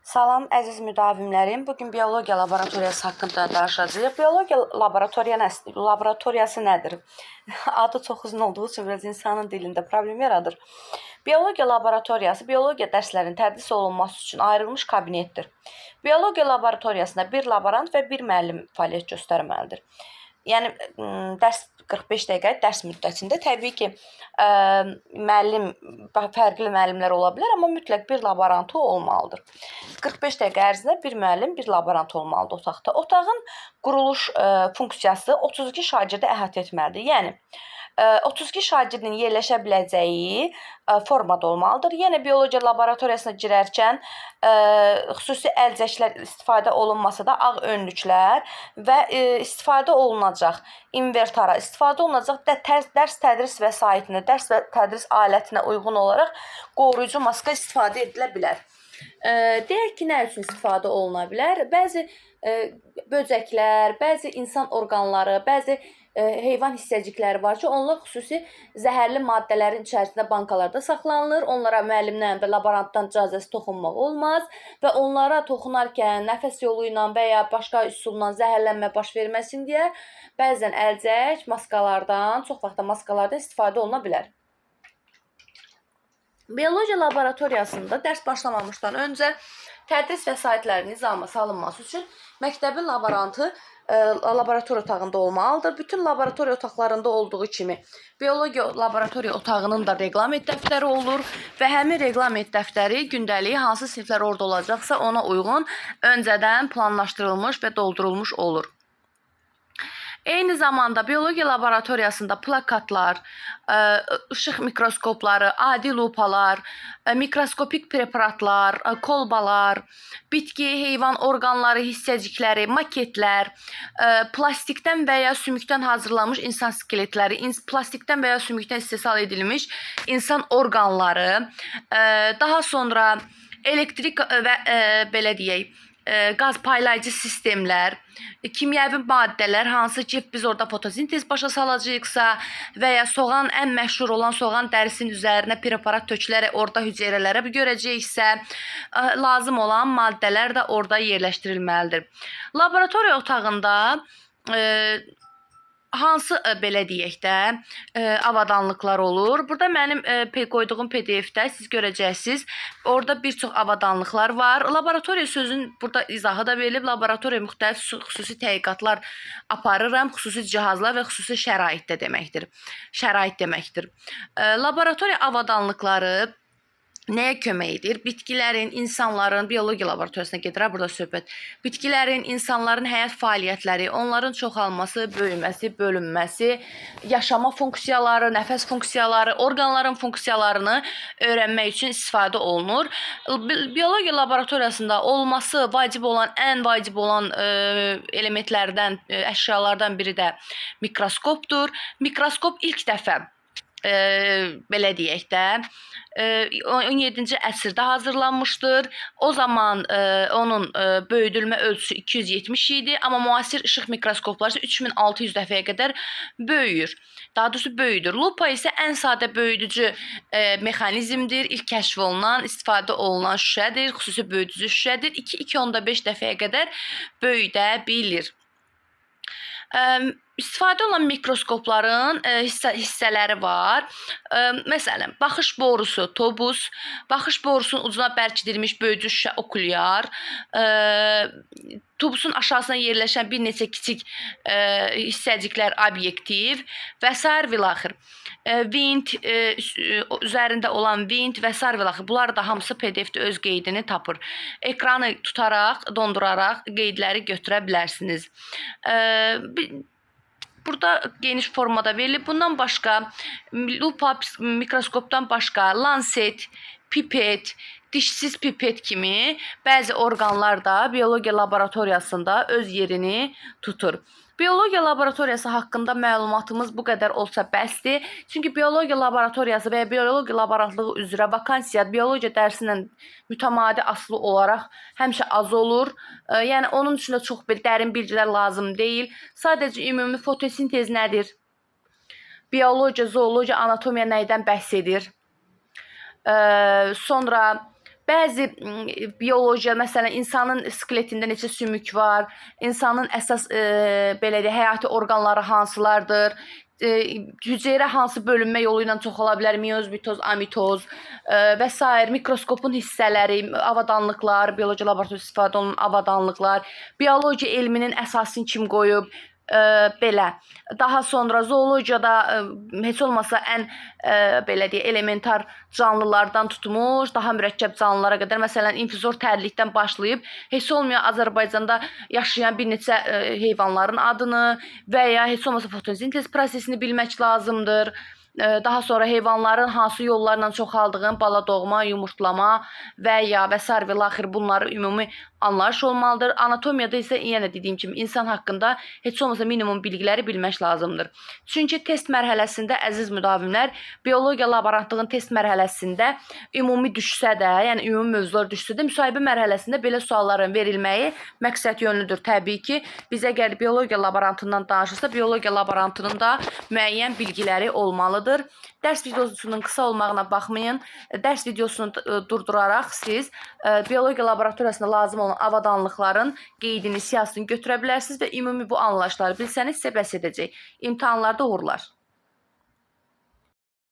Salam əziz müdavimlərim. Bugün biologiya laboratoriyası haqqında danışacağıq. Biologiya laboratoriyası nədir? Adı çox uzun olduğu üçün biraz insanın dilində problem yaradır. Biologiya laboratoriyası biologiya dərslərinin tədris olunması üçün ayrılmış kabinetdir. Biologiya laboratoriyasında bir laborant və bir müəllim fəaliyyət göstərməlidir. Yəni dərs 45 dəqiqə dərs müddətində təbii ki, fərqli müəllimlər ola bilər, amma mütləq bir laborantı olmalıdır. 45 dəqiqə ərzində bir müəllim, bir laborant olmalıdır otaqda. Otağın quruluş funksiyası 32 şagirdi əhatə etməlidir. Yəni 32 şagirdin yerləşə biləcəyi formada olmalıdır. Yəni biologiya laboratoriyasına girərkən xüsusi əlcəklər istifadə olunmasa da ağ önlüklər və istifadə olunacaq invertara istifadə olunacaq dərs tədris vəsaitində, dərs və tədris alətinə uyğun olaraq qoruyucu maska istifadə edilə bilər. Deyək ki, nə üçün istifadə oluna bilər? Bəzi böcəklər, bəzi insan orqanları, bəzi heyvan hissəcikləri var ki, onlar xüsusi zəhərli maddələrin içərisində bankalarda saxlanılır. Onlara müəllimdən və laborantdan icazəsi toxunmaq olmaz və onlara toxunarkən nəfəs yolu ilə və ya başqa üsulla zəhərlənmə baş verməsin deyə bəzən əlcək maskalardan, çox vaxt da maskalardan istifadə oluna bilər. Biologiya laboratoriyasında dərs başlamamışdan öncə tədris vəsaitlərinin nizama salınması üçün məktəbin laborantı laboratoriya otağında olmalıdır. Bütün laboratoriya otaqlarında olduğu kimi biologiya laboratoriya otağının da reqlement dəftəri olur və həmin reqlement dəftəri gündəlik hansı siniflər orada olacaqsa ona uyğun öncədən planlaşdırılmış və doldurulmuş olur. Eyni zamanda biologiya laboratoriyasında plakatlar, ışıq mikroskopları, adi lupalar, mikroskopik preparatlar, kolbalar, bitki, heyvan orqanları, hissəcikləri, maketlər, plastikdən və ya sümükdən hazırlanmış insan skeletləri, plastikdən və ya sümükdən istehsal edilmiş insan orqanları, daha sonra elektrik və belə deyək, qaz paylayıcı sistemlər, kimyəvi maddələr, hansı ki biz orada fotosintez başa salacağıqsa və ya soğan, ən məşhur olan soğan dərisinin üzərinə preparat tökülərək orada hüceyrələrə görəcəksə, lazım olan maddələr də orada yerləşdirilməlidir. Laboratoriya otağında hansı belə deyək də avadanlıqlar olur. Burada mənim qoyduğum PDF-də siz görəcəksiniz. Orada bir çox avadanlıqlar var. Laboratoriya sözünün burada izahı da verilib. Laboratoriya müxtəlif xüsusi tədqiqatlar aparıram, xüsusi cihazlar və xüsusi şəraitdə deməkdir. Şərait deməkdir. Laboratoriya avadanlıqları nəyə kömək edir? Bitkilərin, insanların, biologiya laboratoriyasına gedirəm, burada söhbət. Bitkilərin, insanların həyat fəaliyyətləri, onların çoxalması, böyüməsi, bölünməsi, yaşama funksiyaları, nəfəs funksiyaları, orqanların funksiyalarını öyrənmək üçün istifadə olunur. Biologiya laboratoriyasında olması vacib olan, ən vacib olan elementlərdən, əşyalardan biri də mikroskopdur. Mikroskop ilk dəfə belə deyək də 17-ci əsrdə hazırlanmışdır. O zaman onun böyüdülmə ölçüsü 270 idi, amma müasir işıq mikroskopları 3600 dəfəyə qədər böyüyür. Daha doğrusu böyüdür. Lupa isə ən sadə böyüdücü mexanizmdir. İlk kəşf olunan, istifadə olunan şüşədir, xüsusi böyüdücü şüşədir. 2,5 dəfəyə qədər böyüdə bilir. İstifadə olunan mikroskopların hissələri var. Məsələn, baxış borusu tobus, baxış borusunun ucuna bərkidilmiş böyüdücü şüşə okulyar, tubusun aşağısına yerləşən bir neçə kiçik hissəciklər obyektiv və sair vilaxır. Vint, üzərində olan vint və sair vilaxır. Bunlar da hamısı PDF-də öz qeydini tapır. Ekranı tutaraq, donduraraq qeydləri götürə bilərsiniz. Burada geniş formada verilib. Bundan başqa lupa mikroskopdan başqa lanset, pipet, dişsiz pipet kimi bəzi orqanlar da biologiya laboratoriyasında öz yerini tutur. Biologiya laboratoriyası haqqında məlumatımız bu qədər olsa bəsdir. Çünki biologiya laboratoriyası və ya biologiya laborantlığı üzrə vakansiya biologiya dərsindən mütəmadi asılı olaraq həmişə az olur. Yəni onun üçün də çox dərin bilgilər lazım deyil. Sadəcə ümumi fotosintez nədir? Biologiya, zoologiya, anatomiya nəydən bəhs edir? Sonra Bəzi biologiya, məsələn, insanın skeletində neçə sümük var, insanın əsas belə deyək, həyati orqanları hansılardır, hüceyrə hansı bölünmə yolu ilə çoxala bilər, mioz, mitoz, amitoz və s. mikroskopun hissələri, avadanlıqlar, bioloji laboratoriyada istifadə olunan avadanlıqlar, biologiya elminin əsasını kim qoyub, belə. Daha sonra zoologiyada heç olmasa ən belə deyək, elementar canlılardan tutmuş, daha mürəkkəb canlılara qədər, məsələn, infizor tərlikdən başlayıb, heç olmayan Azərbaycanda yaşayan bir neçə heyvanların adını və ya heç olmasa fotosintez prosesini bilmək lazımdır. Daha sonra heyvanların hansı yollarla çoxaldığını, bala doğma, yumurtlama və ya və sair və laxır bunları ümumi anlayış olmalıdır. Anatomiyada isə yenə dediyim kimi insan haqqında heç olmasa minimum bilgiləri bilmək lazımdır. Çünki test mərhələsində əziz müdavimlər, biologiya laborantlığın test mərhələsində ümumi düşsə də, yəni ümumi mövzular düşsə də, müsahibə mərhələsində belə sualların verilməyi məqsəd yönlüdür. Təbii ki, biz əgər biologiya laborantından danışırsa, biologiya laborantının da müəyyən bilgiləri olmalıdır. Dərs videosunun qısa olmağına baxmayın. Dərs videosunu durduraraq siz biologiya laboratoriyasında lazım olan avadanlıqların qeydini, siyahısını götürə bilərsiniz və ümumi bu anlayışları bilsəniz sizə bəs edəcək. İmtahanlarda uğurlar.